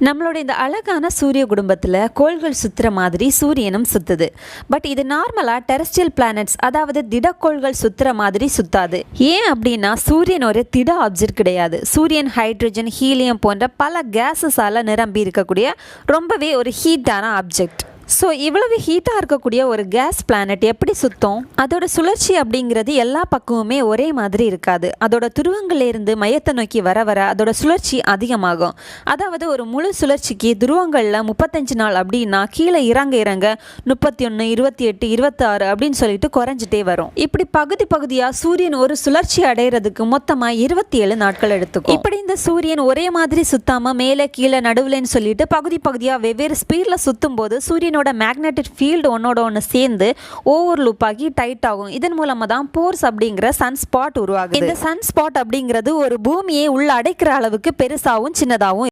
நம்மளோட இந்த அழகான சூரிய குடும்பத்தில் கோள்கள் சுற்றுற மாதிரி சூரியனும் சுற்றுது. பட் இது நார்மலாக டெரஸ்ட்ரியல் பிளானட்ஸ், அதாவது திடக்கோள்கள் சுற்றுற மாதிரி சுத்தாது. ஏன் அப்படின்னா சூரியன் ஒரு திட ஆப்ஜெக்ட் கிடையாது. சூரியன் ஹைட்ரஜன், ஹீலியம் போன்ற பல கேஸஸால் நிரம்பி இருக்கக்கூடிய ரொம்பவே ஒரு ஹீட்டான ஆப்ஜெக்ட். ஸோ இவ்வளவு ஹீட்டாக இருக்கக்கூடிய ஒரு கேஸ் பிளானட் எப்படி சுத்தம்? அதோட சுழற்சி அப்படிங்கிறது எல்லா பக்கமுமே ஒரே மாதிரி இருக்காது. அதோட துருவங்கள்லேருந்து மையத்தை நோக்கி வர வர அதோட சுழற்சி அதிகமாகும். அதாவது ஒரு முழு சுழற்சிக்கு துருவங்களில் 35 நாள் அப்படின்னா கீழே இறங்க இறங்க 31, 28, 26 அப்படின்னு சொல்லிட்டு குறைஞ்சிட்டே வரும். இப்படி பகுதி பகுதியாக சூரியன் ஒரு சுழற்சி அடைகிறதுக்கு மொத்தமாக 27 நாட்கள் எடுத்துக்கும். இப்படி இந்த சூரியன் ஒரே மாதிரி சுத்தாமல் மேலே கீழே நடுவுலன்னு சொல்லிட்டு பகுதி பகுதியாக வெவ்வேறு ஸ்பீடில் சுற்றும் போது சூரியனோட மேக்னெட்டிக் ஃபீல்டு ஒன்னோட ஒன்று சேர்ந்து ஓவர் லூப் ஆகி டைட் ஆகும். இதன் மூலமாக தான் போர்ஸ் அப்படிங்கிற சன் ஸ்பாட் உருவாகுது. இந்த சன் ஸ்பாட் அப்படிங்கிறது ஒரு பூமியை உள்ள அடைக்கிற அளவுக்கு பெருசாகவும் சின்னதாகவும்